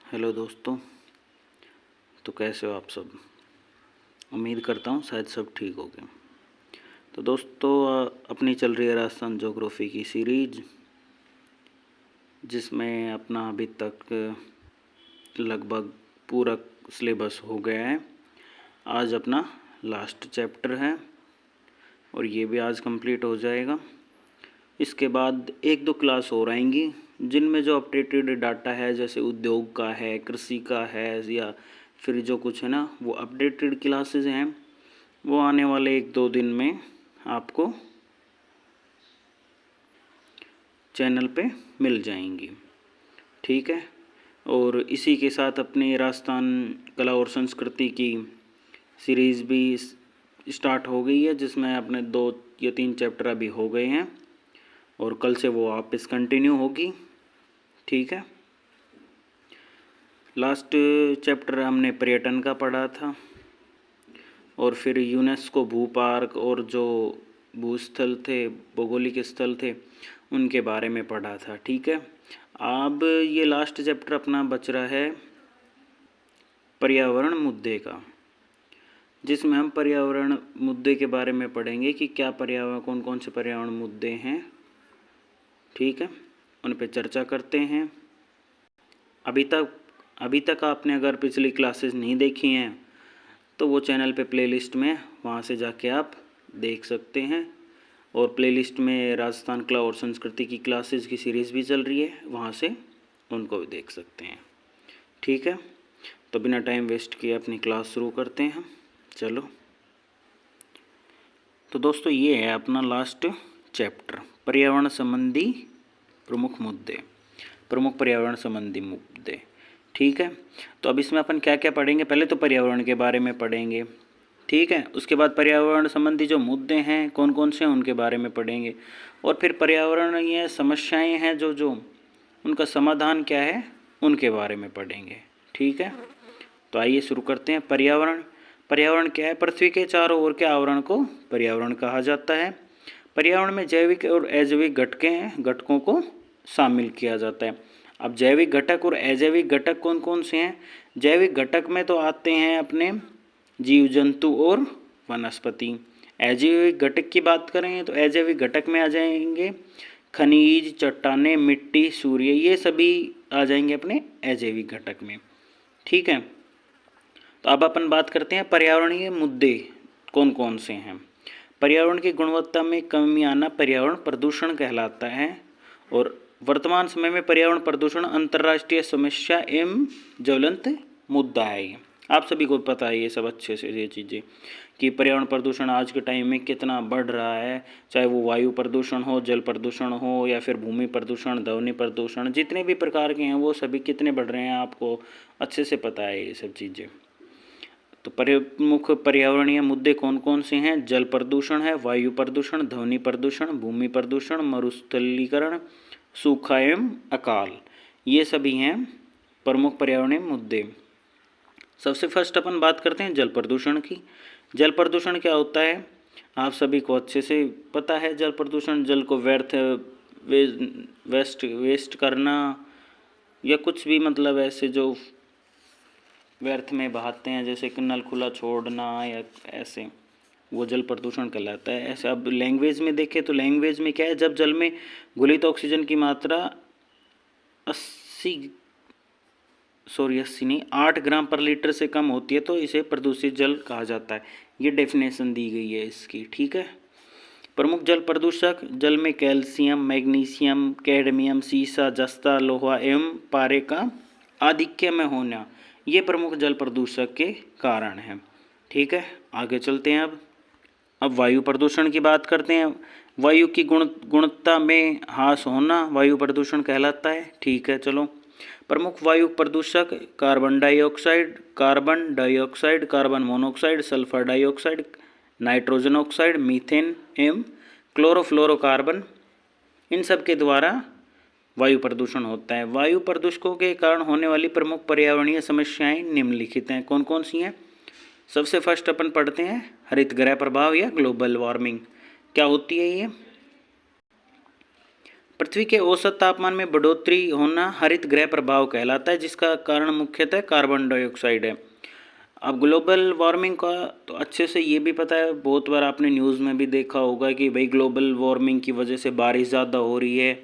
Hello दोस्तों। तो कैसे हो आप सब? उम्मीद करता हूँ शायद सब ठीक हो गए। तो दोस्तों अपनी चल रही है राजस्थान ज्योग्राफी की सीरीज, जिसमें अपना अभी तक लगभग पूरा सिलेबस हो गया है। आज अपना लास्ट चैप्टर है और ये भी आज कंप्लीट हो जाएगा। इसके बाद एक दो क्लास और आएंगी जिनमें जो अपडेटेड डाटा है, जैसे उद्योग का है, कृषि का है, या फिर जो कुछ है ना, वो अपडेटेड क्लासेस हैं, वो आने वाले एक दो दिन में आपको चैनल पे मिल जाएंगी। ठीक है। और इसी के साथ अपनी राजस्थान कला और संस्कृति की सीरीज़ भी स्टार्ट हो गई है, जिसमें अपने 2 या 3 चैप्टर अभी हो गए हैं और कल से वो वापस कंटिन्यू होगी। ठीक है। लास्ट चैप्टर हमने पर्यटन का पढ़ा था और फिर यूनेस्को भू पार्क और जो भूस्थल थे, भौगोलिक स्थल थे, उनके बारे में पढ़ा था। ठीक है। अब ये लास्ट चैप्टर अपना बच रहा है पर्यावरण मुद्दे का, जिसमें हम पर्यावरण मुद्दे के बारे में पढ़ेंगे कि क्या पर्यावरण, कौन कौन से पर्यावरण मुद्दे हैं। ठीक है, उन पर चर्चा करते हैं। अभी तक आपने अगर पिछली क्लासेस नहीं देखी हैं तो वो चैनल पे प्लेलिस्ट में, वहाँ से जाके आप देख सकते हैं। और प्लेलिस्ट में राजस्थान कला और संस्कृति की क्लासेस की सीरीज़ भी चल रही है, वहाँ से उनको भी देख सकते हैं। ठीक है। तो बिना टाइम वेस्ट किए अपनी क्लास शुरू करते हैं हम। चलो। तो दोस्तों ये है अपना लास्ट चैप्टर, पर्यावरण संबंधी प्रमुख मुद्दे, प्रमुख पर्यावरण संबंधी मुद्दे। ठीक है। तो अब इसमें अपन क्या क्या पढ़ेंगे? पहले तो पर्यावरण के बारे में पढ़ेंगे। ठीक है। उसके बाद पर्यावरण संबंधी जो मुद्दे हैं कौन कौन से हैं उनके बारे में पढ़ेंगे, और फिर पर्यावरण ये समस्याएं हैं जो उनका समाधान क्या है उनके बारे में पढ़ेंगे। ठीक है। तो आइए शुरू करते हैं। पर्यावरण क्या है? पृथ्वी के चारों ओर के आवरण को पर्यावरण कहा जाता है। पर्यावरण में जैविक और अजैविक घटकों को शामिल किया जाता है। अब जैविक घटक और अजैविक घटक कौन कौन से हैं? जैविक घटक में तो आते हैं अपने जीव जंतु और वनस्पति। अजैविक घटक की बात करें तो अजैविक घटक में आ जाएंगे खनिज, चट्टानें, मिट्टी, सूर्य, ये सभी आ जाएंगे अपने अजैविक घटक में। ठीक है। तो अब अपन बात करते हैं पर्यावरणीय मुद्दे कौन कौन से हैं। पर्यावरण की गुणवत्ता में कमी आना पर्यावरण प्रदूषण कहलाता है, और वर्तमान समय में पर्यावरण प्रदूषण अंतर्राष्ट्रीय समस्या एवं ज्वलंत मुद्दा है। ये आप सभी को पता है, ये सब अच्छे से ये चीज़ें, कि पर्यावरण प्रदूषण आज के टाइम में कितना बढ़ रहा है। चाहे वो वायु प्रदूषण हो, जल प्रदूषण हो, या फिर भूमि प्रदूषण, ध्वनि प्रदूषण, जितने भी प्रकार के हैं वो सभी कितने बढ़ रहे हैं, आपको अच्छे से पता है ये सब चीज़ें। तो प्रमुख पर्यावरणीय मुद्दे कौन कौन से हैं? जल प्रदूषण है, वायु प्रदूषण, ध्वनि प्रदूषण, भूमि प्रदूषण, मरुस्थलीकरण, सूखा एवं अकाल, ये सभी हैं प्रमुख पर्यावरणीय मुद्दे। सबसे फर्स्ट अपन बात करते हैं जल प्रदूषण की। जल प्रदूषण क्या होता है आप सभी को अच्छे से पता है। जल प्रदूषण जल को व्यर्थ वेस्ट करना, या कुछ भी मतलब ऐसे जो व्यर्थ में बहाते हैं, जैसे कि नल खुला छोड़ना या ऐसे, वो जल प्रदूषण कहलाता है। ऐसे अब लैंग्वेज में देखें तो लैंग्वेज में क्या है, जब जल में घुलित ऑक्सीजन की मात्रा 8 ग्राम पर लीटर से कम होती है तो इसे प्रदूषित जल कहा जाता है। ये डेफिनेशन दी गई है इसकी। ठीक है। प्रमुख जल प्रदूषक जल में कैल्शियम, मैग्नीशियम, कैडमियम, सीसा, जस्ता, लोहा एवं पारे का आधिक्य में होना, ये प्रमुख जल प्रदूषक के कारण हैं। ठीक है। आगे चलते हैं। अब वायु प्रदूषण की बात करते हैं। वायु की गुणवत्ता में ह्रास होना वायु प्रदूषण कहलाता है। ठीक है। चलो, प्रमुख वायु प्रदूषक carbon dioxide, carbon monoxide, sulphur dioxide, nitrogen oxide, methane एवं क्लोरोफ्लोरोकार्बन, इन सब के द्वारा वायु प्रदूषण होता है। वायु प्रदूषकों के कारण होने वाली प्रमुख पर्यावरणीय समस्याएं निम्नलिखित हैं। कौन कौन सी हैं? सबसे फर्स्ट अपन पढ़ते हैं हरितगृह प्रभाव या ग्लोबल वार्मिंग। क्या होती है ये? पृथ्वी के औसत तापमान में बढ़ोतरी होना हरित गृह प्रभाव कहलाता है, जिसका कारण मुख्यतः कार्बन डाइऑक्साइड है। अब ग्लोबल वार्मिंग का तो अच्छे से ये भी पता है, बहुत बार आपने न्यूज़ में भी देखा होगा कि भाई ग्लोबल वार्मिंग की वजह से बारिश ज़्यादा हो रही है,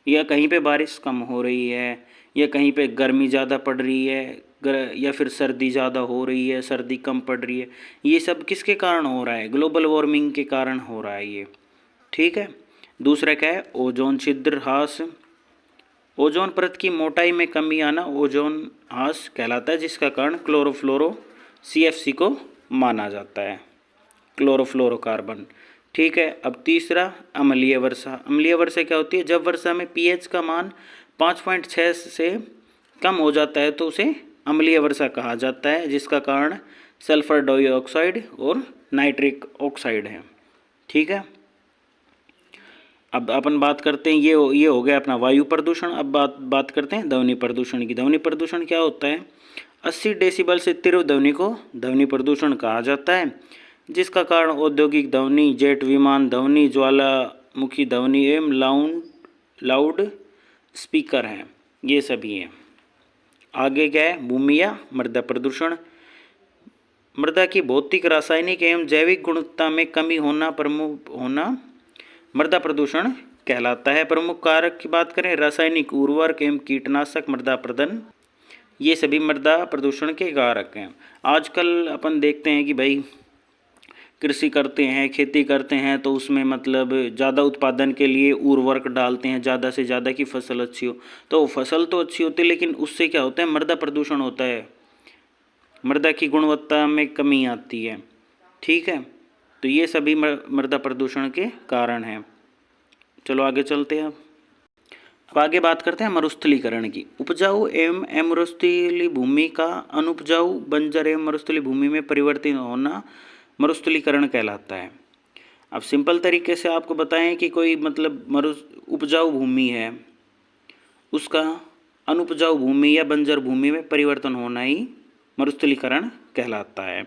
या कहीं पे बारिश कम हो रही है, या कहीं पे गर्मी ज़्यादा पड़ रही है, या फिर सर्दी ज़्यादा हो रही है, सर्दी कम पड़ रही है। ये सब किसके कारण हो रहा है? ग्लोबल वार्मिंग के कारण हो रहा है ये, ठीक है। दूसरा क्या है? ओजोन छिद्र ह्रास। ओजोन परत की मोटाई में कमी आना ओजोन ह्रास कहलाता है, जिसका कारण क्लोरोफ्लोरो CFC को माना जाता है, क्लोरोफ्लोरोकार्बन, ठीक है। अब तीसरा अम्लीय वर्षा। अम्लीय वर्षा क्या होती है? जब वर्षा में pH का मान 5.6 से कम हो जाता है तो उसे अम्लीय वर्षा कहा जाता है, जिसका कारण सल्फर डाइऑक्साइड और नाइट्रिक ऑक्साइड है, ठीक है। अब अपन बात करते हैं, ये हो गया अपना वायु प्रदूषण। अब बात करते हैं ध्वनि प्रदूषण की। ध्वनि प्रदूषण क्या होता है? 80 डेसिबल से तीव्र ध्वनि को ध्वनि प्रदूषण कहा जाता है, जिसका कारण औद्योगिक ध्वनि, जेट विमान ध्वनि, ज्वालामुखी ध्वनि एवं लाउड स्पीकर हैं, ये सभी हैं। आगे क्या है? भूमि या मृदा प्रदूषण। मृदा की भौतिक, रासायनिक एवं जैविक गुणवत्ता में कमी होना मृदा प्रदूषण कहलाता है। प्रमुख कारक की बात करें, रासायनिक उर्वरक एवं कीटनाशक, मृदा प्रदन, ये सभी मृदा प्रदूषण के कारक हैं। आजकल अपन देखते हैं कि भाई कृषि करते हैं, खेती करते हैं, तो उसमें मतलब ज़्यादा उत्पादन के लिए उर्वरक डालते हैं, ज़्यादा से ज़्यादा की फसल अच्छी हो। तो फसल तो अच्छी होती है, लेकिन उससे क्या होता है? मृदा प्रदूषण होता है, मृदा की गुणवत्ता में कमी आती है, ठीक है। तो ये सभी मृदा प्रदूषण के कारण हैं। चलो आगे चलते हैं। अब आगे बात करते हैं मरुस्थलीकरण की। उपजाऊ एवं अमरुस्थली भूमि का अनुपजाऊ, बंजर एवं मरुस्थली भूमि में परिवर्तित होना मरुस्थलीकरण कहलाता है। अब सिंपल तरीके से आपको बताएं कि कोई मतलब उपजाऊ भूमि है, उसका अनुपजाऊ भूमि या बंजर भूमि में परिवर्तन होना ही मरुस्थलीकरण कहलाता है।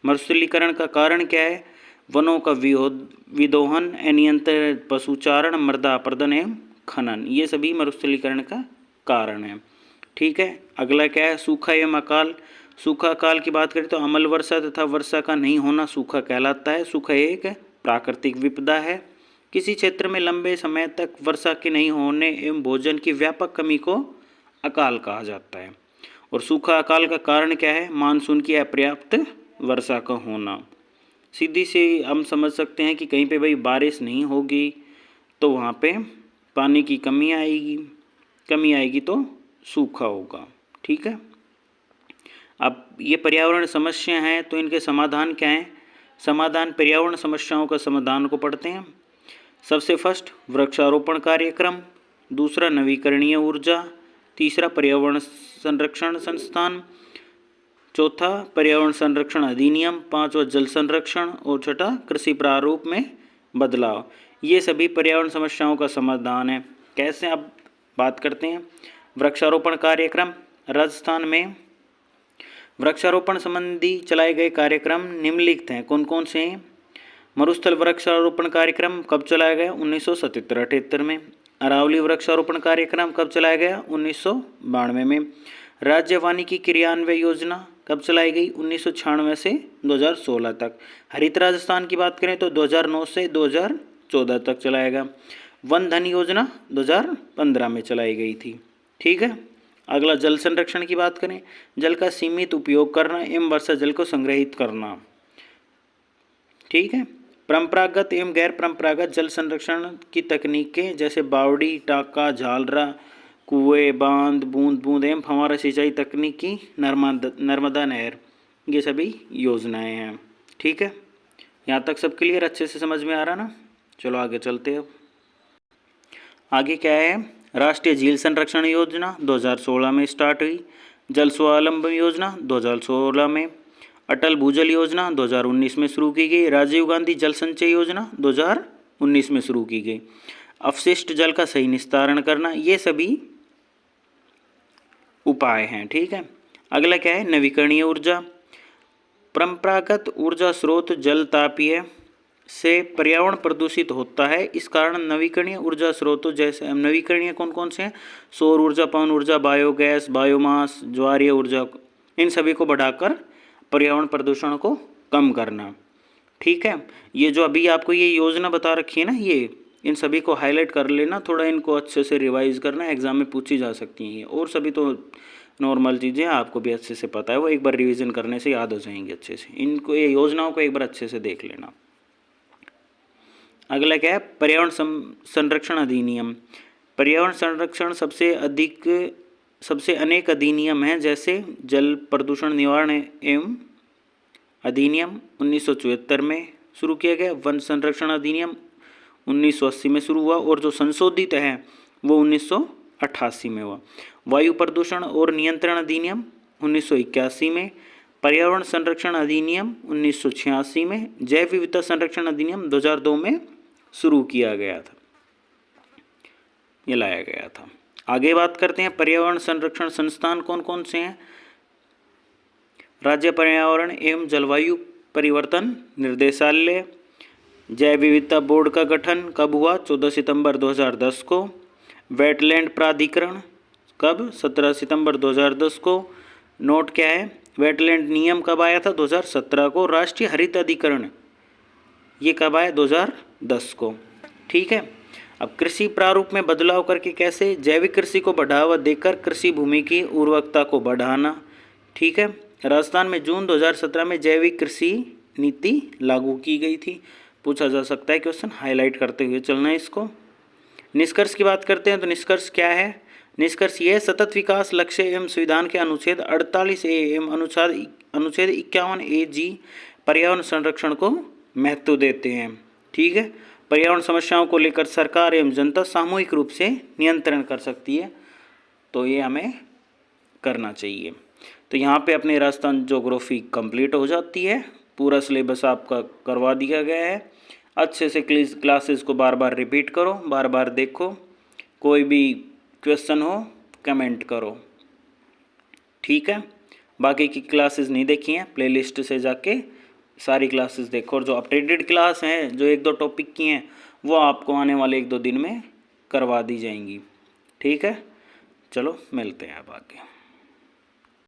मरुस्थलीकरण का कारण क्या है? वनों का विदोहन, अनियंत्रित पशुचारण, मृदा अपरदन एवं खनन, ये सभी मरुस्थलीकरण का कारण है, ठीक है। अगला क्या है? सूखा एवं अकाल। सूखा अकाल की बात करें तो अम्ल वर्षा तथा वर्षा का नहीं होना सूखा कहलाता है। सूखा एक प्राकृतिक विपदा है। किसी क्षेत्र में लंबे समय तक वर्षा के नहीं होने एवं भोजन की व्यापक कमी को अकाल कहा जाता है। और सूखा अकाल का कारण क्या है? मानसून की अपर्याप्त वर्षा का होना। सीधी से हम समझ सकते हैं कि कहीं पे भाई बारिश नहीं होगी तो वहाँ पे पानी की कमी आएगी तो सूखा होगा, ठीक है। अब ये पर्यावरण समस्या हैं, तो इनके समाधान क्या हैं? समाधान, पर्यावरण समस्याओं का समाधान को पढ़ते हैं। सबसे फर्स्ट वृक्षारोपण कार्यक्रम, दूसरा नवीकरणीय ऊर्जा, तीसरा पर्यावरण संरक्षण संस्थान, चौथा पर्यावरण संरक्षण अधिनियम, पांचवा जल संरक्षण और छठा कृषि प्रारूप में बदलाव। ये सभी पर्यावरण समस्याओं का समाधान है। कैसे? अब बात करते हैं वृक्षारोपण कार्यक्रम। राजस्थान में वृक्षारोपण संबंधी चलाए गए कार्यक्रम निम्नलिखित हैं। कौन कौन से हैं? मरुस्थल वृक्षारोपण कार्यक्रम कब चलाया गया? 1977-78 में। अरावली वृक्षारोपण कार्यक्रम कब चलाया गया? 1992 में। राज्य वानिकी क्रियान्वयन योजना कब चलाई गई? 1996 से 2016 तक। हरित राजस्थान की बात करें तो 2009 से 2014 तक चलाया गया। वन धन योजना 2015 में चलाई गई थी, ठीक है। अगला जल संरक्षण की बात करें, जल का सीमित उपयोग करना एवं वर्षा जल को संग्रहित करना, ठीक है। परंपरागत एवं गैर परंपरागत जल संरक्षण की तकनीकें जैसे बावड़ी, टाका, झालरा, कुएं, बांध, बूंद बूंद एवं फव्वारा सिंचाई तकनीकी, नर्मदा नहर, ये सभी योजनाएं हैं, ठीक है। यहाँ तक सब क्लियर, अच्छे से समझ में आ रहा ना? चलो आगे चलते हैं। अब आगे क्या है? राष्ट्रीय झील संरक्षण योजना 2016 में स्टार्ट हुई। जल स्वावलंबन योजना 2016 में। अटल भूजल योजना 2019 में शुरू की गई। राजीव गांधी जल संचय योजना 2019 में शुरू की गई। अपशिष्ट जल का सही निस्तारण करना, ये सभी उपाय हैं, ठीक है। अगला क्या है? नवीकरणीय ऊर्जा। परंपरागत ऊर्जा स्रोत जल, तापीय से पर्यावरण प्रदूषित होता है। इस कारण नवीकरणीय ऊर्जा स्रोतों जैसे नवीकरणीय कौन कौन से हैं, सौर ऊर्जा, पवन ऊर्जा, बायोगैस, बायोमास, ज्वारीय ऊर्जा, इन सभी को बढ़ाकर पर्यावरण प्रदूषण को कम करना। ठीक है, ये जो अभी आपको ये योजना बता रखी है ना, ये इन सभी को हाईलाइट कर लेना, थोड़ा इनको अच्छे से रिवाइज करना, एग्जाम में पूछी जा सकती हैं ये, और सभी तो नॉर्मल चीज़ें आपको भी अच्छे से पता है, वो एक बार रिवीजन करने से याद हो जाएंगी अच्छे से। इनको ये योजनाओं को एक बार अच्छे से देख लेना। अगला क्या है, पर्यावरण संरक्षण अधिनियम। पर्यावरण संरक्षण सबसे अनेक अधिनियम हैं, जैसे जल प्रदूषण निवारण एवं अधिनियम 1974 में शुरू किया गया, वन संरक्षण अधिनियम 1980 में शुरू हुआ, और जो संशोधित है वो 1988 में हुआ। वायु प्रदूषण और नियंत्रण अधिनियम 1981 में, पर्यावरण संरक्षण अधिनियम 1986 में, जैव विविधता संरक्षण अधिनियम 2002 में शुरू किया गया था, ये लाया गया था। आगे बात करते हैं, पर्यावरण संरक्षण संस्थान कौन कौन से हैं। राज्य पर्यावरण एवं जलवायु परिवर्तन निर्देशालय। जैव विविधता बोर्ड का गठन कब हुआ, 14 सितंबर 2010 को। वेटलैंड प्राधिकरण कब, 17 सितंबर 2010 को। नोट क्या है, वेटलैंड नियम कब आया था, 2017 को। राष्ट्रीय हरित अधिकरण ये कब आया, 2010 को। ठीक है, अब कृषि प्रारूप में बदलाव करके कैसे, जैविक कृषि को बढ़ावा देकर कृषि भूमि की उर्वरकता को बढ़ाना। ठीक है, राजस्थान में जून 2017 में जैविक कृषि नीति लागू की गई थी, पूछा जा सकता है क्वेश्चन, हाईलाइट करते हुए चलना है इसको। निष्कर्ष की बात करते हैं तो निष्कर्ष क्या है, निष्कर्ष ये, सतत विकास लक्ष्य एवं संविधान के अनुच्छेद 48A एवं अनुच्छेद 51AG पर्यावरण संरक्षण को महत्व देते हैं। ठीक है, पर्यावरण समस्याओं को लेकर सरकार एवं जनता सामूहिक रूप से नियंत्रण कर सकती है, तो ये हमें करना चाहिए। तो यहाँ पे अपने राजस्थान ज्योग्राफी कंप्लीट हो जाती है, पूरा सिलेबस आपका करवा दिया गया है। अच्छे से क्लासेस को बार बार रिपीट करो, बार बार देखो, कोई भी क्वेश्चन हो कमेंट करो। ठीक है, बाकी की क्लासेस नहीं देखी हैं, प्लेलिस्ट से जाके सारी क्लासेस देखो, और जो अपडेटेड क्लास हैं जो 1-2 टॉपिक की हैं वो आपको आने वाले 1-2 दिन में करवा दी जाएंगी। ठीक है, चलो मिलते हैं अब आगे।